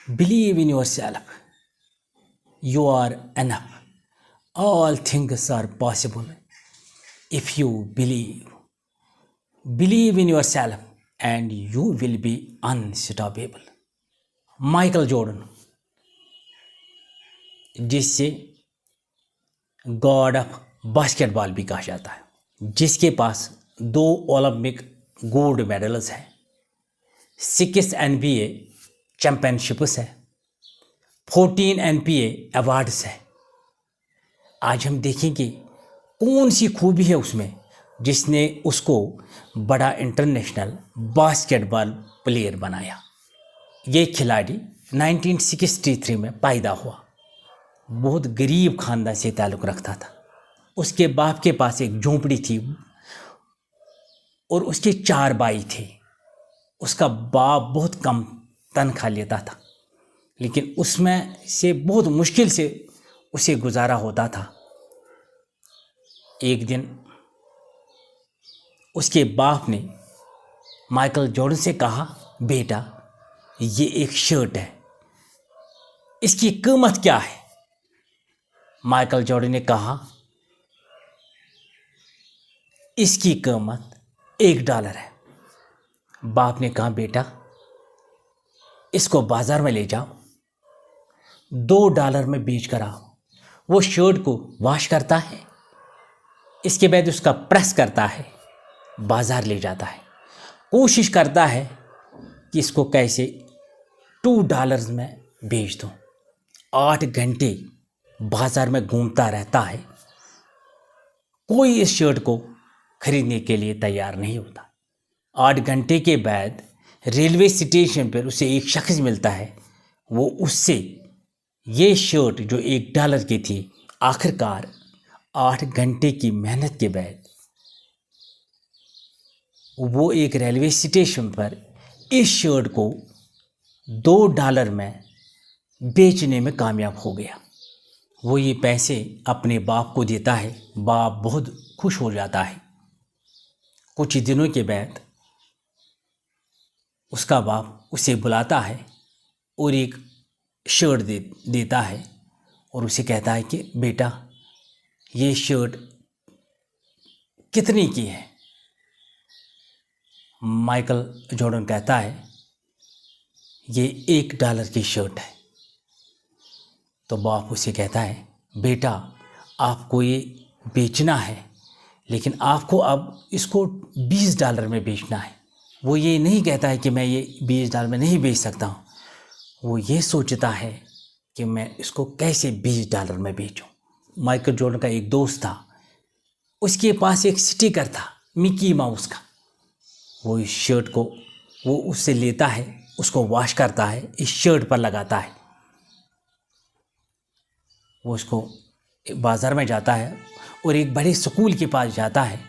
Believe in yourself. You are enough. All things are possible if you believe. Believe in yourself and you will be unstoppable. Michael Jordan, जिससे God of basketball भी कहा जाता है, जिसके पास 2 Olympic gold medals हैं, 6 NBA championships है, 14 NBA awards है। आज हम देखेंगे कौन सी खूबी है उसमें जिसने उसको बड़ा इंटरनेशनल बास्केटबॉल प्लेयर बनाया। ये खिलाड़ी 1963 में पैदा हुआ। बहुत गरीब खानदान से ताल्लुक़ रखता था। उसके बाप के पास एक झोंपड़ी थी और उसके 4 भाई थे। उसका बाप बहुत कम तनख्वाह लेता था, लेकिन उसमें से बहुत मुश्किल से उसे गुजारा होता था। एक दिन उसके बाप ने माइकल जॉर्डन से कहा, बेटा ये एक शर्ट है, इसकी कीमत क्या है? माइकल जॉर्डन ने कहा, इसकी कीमत $1 है। बाप ने कहा, बेटा इसको बाजार में ले जाओ, $2 में बेच कर आओ। वो शर्ट को वॉश करता है, इसके बाद उसका प्रेस करता है, बाजार ले जाता है, कोशिश करता है कि इसको कैसे $2 में बेच दूं। 8 घंटे बाजार में घूमता रहता है, कोई इस शर्ट को खरीदने के लिए तैयार नहीं होता। 8 घंटे के बाद रेलवे स्टेशन पर उसे एक शख्स मिलता है। वो उससे ये शर्ट जो $1 की थी, आखिरकार 8 घंटे की मेहनत के बाद वो एक रेलवे स्टेशन पर इस शर्ट को $2 में बेचने में कामयाब हो गया। वो ये पैसे अपने बाप को देता है। बाप बहुत खुश हो जाता है। कुछ दिनों के बाद उसका बाप उसे बुलाता है और एक शर्ट देता है और उसे कहता है कि बेटा ये शर्ट कितने की है? माइकल जॉर्डन कहता है, ये $1 की शर्ट है। तो बाप उसे कहता है, बेटा आपको ये बेचना है, लेकिन आपको अब इसको $20 में बेचना है। वो ये नहीं कहता है कि मैं ये $20 में नहीं बेच सकता हूँ। वो ये सोचता है कि मैं इसको कैसे $20 में बेचूं। माइकल जॉर्डन का एक दोस्त था, उसके पास एक स्टिकर था मिकी माउस का। वो इस शर्ट को वो उससे लेता है, उसको वॉश करता है, इस शर्ट पर लगाता है। वो उसको बाज़ार में जाता है और एक बड़े स्कूल के पास जाता है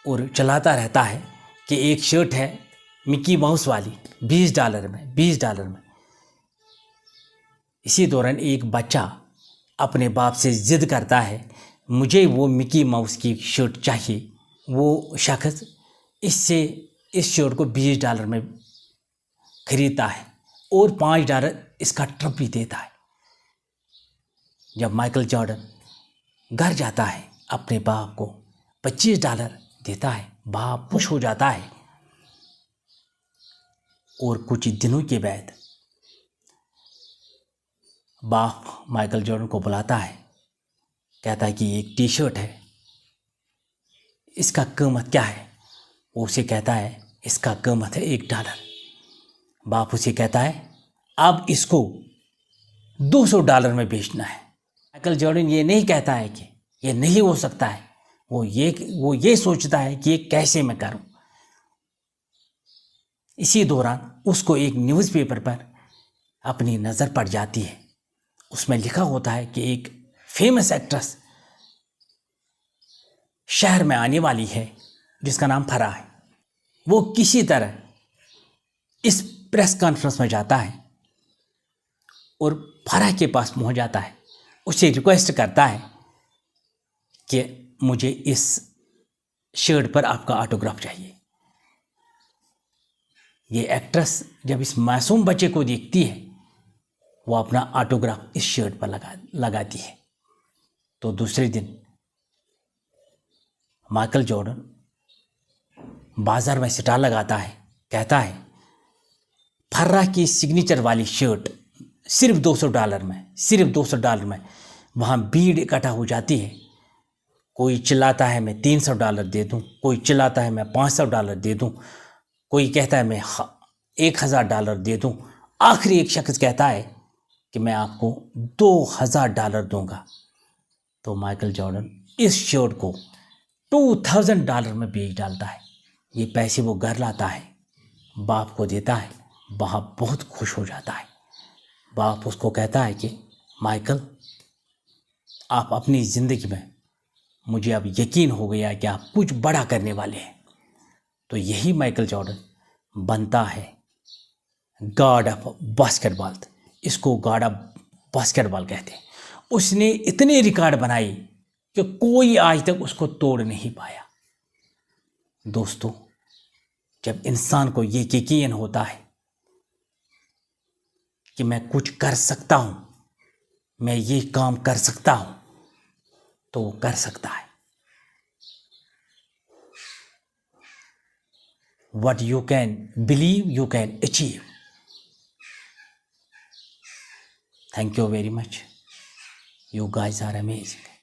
और चलाता रहता है कि एक शर्ट है मिकी माउस वाली, $20 में, $20 में। इसी दौरान एक बच्चा अपने बाप से ज़िद करता है, मुझे वो मिकी माउस की शर्ट चाहिए। वो शख्स इससे इस शर्ट को $20 में ख़रीदता है और $5 इसका ट्रिप भी देता है। जब माइकल जॉर्डन घर जाता है, अपने बाप को $25 देता है। बाप खुश हो जाता है और कुछ दिनों के बाद बाप माइकल जॉर्डन को बुलाता है, कहता है कि एक टी शर्ट है, इसका कीमत क्या है? वो उसे कहता है इसका कीमत है $1। बाप उसे कहता है अब इसको $200 में बेचना है। माइकल जॉर्डन ये नहीं कहता है कि ये नहीं हो सकता है। वो ये सोचता है कि ये कैसे मैं करूं। इसी दौरान उसको एक न्यूज़पेपर पर अपनी नज़र पड़ जाती है। उसमें लिखा होता है कि एक फेमस एक्ट्रेस शहर में आने वाली है जिसका नाम फराह है। वो किसी तरह इस प्रेस कॉन्फ्रेंस में जाता है और फराह के पास पहुंच जाता है। उससे रिक्वेस्ट करता है कि मुझे इस शर्ट पर आपका ऑटोग्राफ चाहिए। ये एक्ट्रेस जब इस मासूम बच्चे को देखती है वो अपना ऑटोग्राफ इस शर्ट पर लगाती है। तो दूसरे दिन माइकल जॉर्डन बाजार में स्टॉल लगाता है, कहता है फर्रा की सिग्नेचर वाली शर्ट सिर्फ $200 में। वहाँ भीड़ इकट्ठा हो जाती है। कोई चिल्लाता है मैं $300 दे दूँ, कोई चिल्लाता है मैं $500 दे दूँ, कोई कहता है मैं $1000 दे दूँ। आखिरी एक शख्स कहता है कि मैं आपको $2000 दूंगा। तो माइकल जॉर्डन इस शर्ट को $2000 में बेच डालता है। ये पैसे वो घर लाता है, बाप को देता है, बाप बहुत खुश हो जाता है। बाप उसको कहता है कि माइकल, आप अपनी ज़िंदगी में, मुझे अब यकीन हो गया है कि आप कुछ बड़ा करने वाले हैं। तो यही माइकल जॉर्डन बनता है गॉड ऑफ बास्केटबॉल। इसको गॉड ऑफ बास्केटबॉल कहते हैं। उसने इतने रिकॉर्ड बनाई कि कोई आज तक उसको तोड़ नहीं पाया। दोस्तों, जब इंसान को ये यकीन होता है कि मैं कुछ कर सकता हूँ, मैं ये काम कर सकता हूँ, तो वो कर सकता है। What you can believe, you can achieve. Thank you very much. You guys are amazing.